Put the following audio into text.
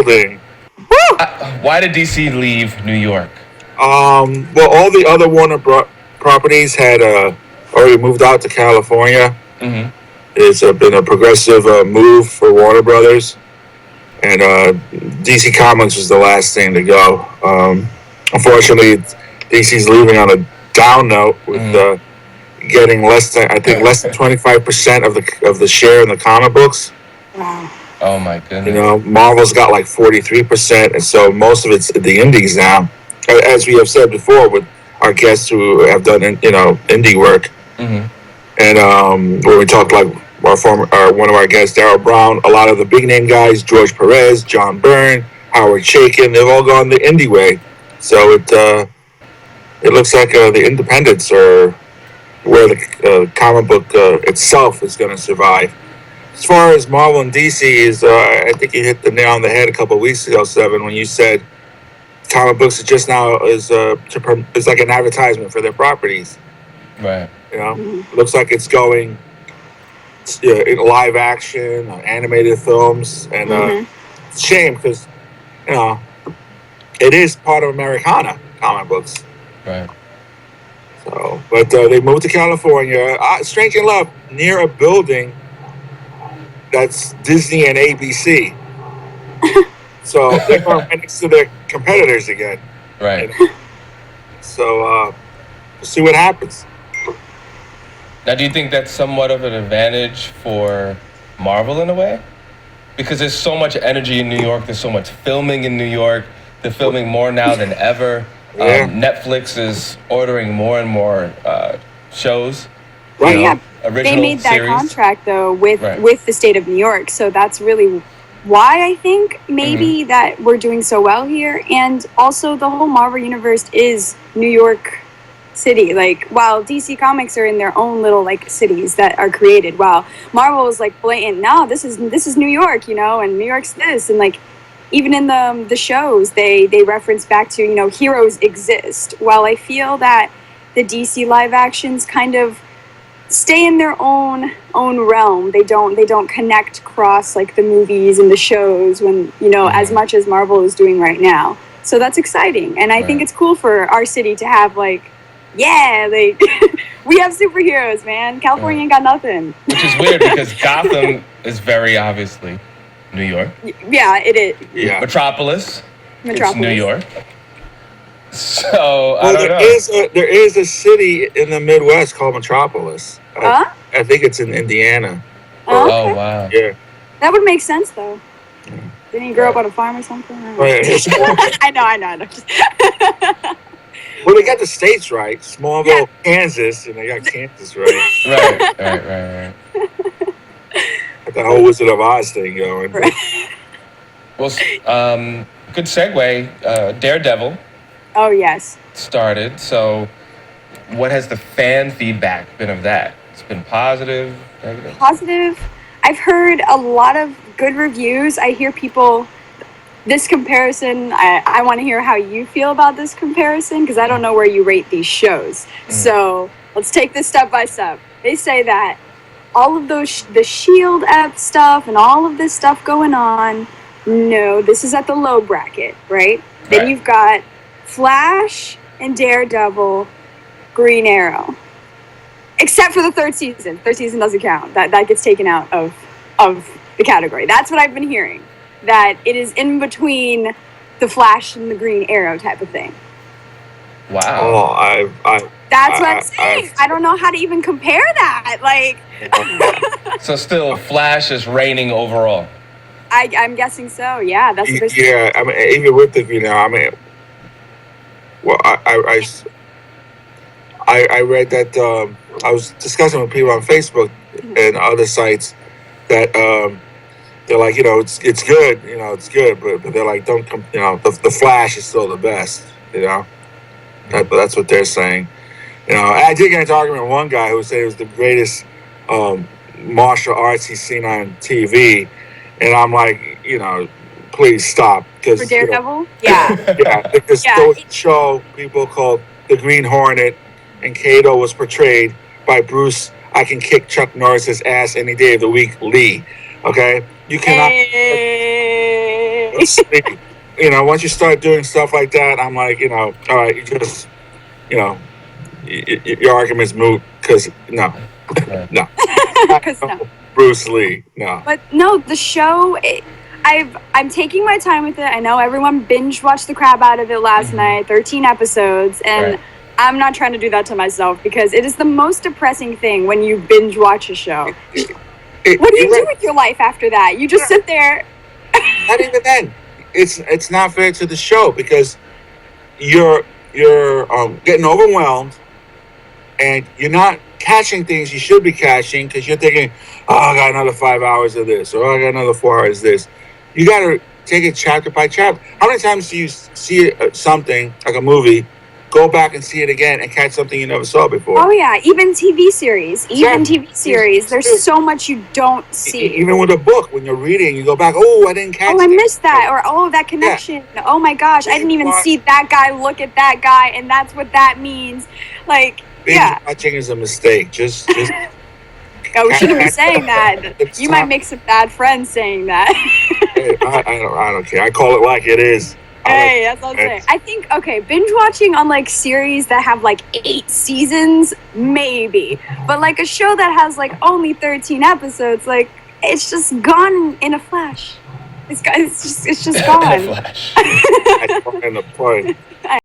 building. Why did DC leave New York? Well, all the other Warner properties had already moved out to California. Mm-hmm. It's been a progressive move for Warner Brothers, and DC Comics was the last thing to go. Unfortunately, DC's leaving on a down note with getting less than 25% of the share in the comic books. Wow. Oh my goodness. You know, Marvel's got like 43%, and so most of it's the indies now. As we have said before with our guests who have done indie work, and when we talked like one of our guests, Darryl Brown, a lot of the big name guys, George Perez, John Byrne, Howard Chaykin, they've all gone the indie way. So it looks like the independents are where the comic book itself is going to survive. As far as Marvel and DC is, I think you hit the nail on the head a couple of weeks ago, Seven, when you said comic books just now is like an advertisement for their properties. Right. You know, looks like it's going in live action, animated films, and it's a shame because it is part of Americana, comic books. Right. So, but they moved to California. Strange enough, near a building that's Disney and ABC. So they're going right next to their competitors again. Right. So we'll see what happens. Now, do you think that's somewhat of an advantage for Marvel in a way? Because there's so much energy in New York. There's so much filming in New York. They're filming more now than ever. Yeah. Netflix is ordering more and more shows. Right. Yeah, original they made that series. contract though with the state of New York, so that's really why I think maybe that we're doing so well here. And also the whole Marvel universe is New York City. Like, while DC Comics are in their own little like cities that are created, while Marvel is like blatant, no, this is New York, and New York's this, and like even in the shows they reference back to heroes exist. While I feel that the DC live actions kind of stay in their own realm. They don't connect across like the movies and the shows when as much as Marvel is doing right now. So that's exciting, and I think it's cool for our city to have like we have superheroes, man. California ain't got nothing. Which is weird because Gotham is very obviously New York. Yeah, it is. Yeah. Metropolis. It's New York. So I don't know. There is a city in the Midwest called Metropolis. I think it's in Indiana. Oh, Oh wow. Yeah. that would make sense though. Didn't he grow up on a farm or something? I know. Well, they got the states right. Smallville, Kansas, and they got Kansas right. Right. Got the whole Wizard of Oz thing going. Right. Well, good segue. Daredevil Oh yes. started. So, what has the fan feedback been of that? It's been positive, negative. Positive. I've heard a lot of good reviews. I hear people. This comparison, I want to hear how you feel about this comparison because I don't know where you rate these shows. So let's take this step by step. They say that all of those, the Shield app stuff and all of this stuff going on, no, this is at the low bracket, right? Then you've got Flash and Daredevil, Green Arrow. Except for the third season. Third season doesn't count. That gets taken out of the category. That's what I've been hearing. That it is in between the Flash and the Green Arrow type of thing. Wow. Oh, That's what I'm saying. I don't know how to even compare that. Like, So still, Flash is reigning overall. I'm guessing so. Yeah, that's the best. Yeah, I mean, even with the well, I read that I was discussing with people on Facebook and other sites that they're like, it's good, it's good, but they're like, don't come, the Flash is still the best, that's what they're saying. I did get into an argument with one guy who said it was the greatest martial arts he's seen on TV, and I'm like, please stop. For Daredevil? Yeah. Because there was a show people called The Green Hornet, and Kato was portrayed by Bruce, I can kick Chuck Norris's ass any day of the week, Lee. Okay? You cannot... Once you start doing stuff like that, I'm like, all right, you just, your argument's moot because no. Because no. Bruce Lee, no. But no, the show, I'm taking my time with it. I know everyone binge watched the crap out of it last night, 13 episodes, and I'm not trying to do that to myself because it is the most depressing thing when you binge watch a show. What do you do with your life after that? You just sit there. Not even then. It's not fair to the show because you're getting overwhelmed and you're not catching things you should be catching because you're thinking, oh, I got another 5 hours of this, or I got another 4 hours of this. You got to take it chapter by chapter. How many times do you see something like a movie, go back and see it again and catch something you never saw before? Oh yeah, even TV series. There's so much you don't see. Even with a book, when you're reading, you go back, oh, I didn't catch I missed that, or oh, that connection. Yeah. Oh my gosh, I didn't even see that guy look at that guy, and that's what that means. Like, watching is a mistake. Just we shouldn't be saying that. You might make some bad friends saying that. Hey, I don't care. I call it like it is. Hey, that's what I'm saying. I think, binge watching on like series that have like 8 seasons, maybe. But like a show that has like only 13 episodes, like it's just gone in a flash. It's just gone. In a flash. I the point.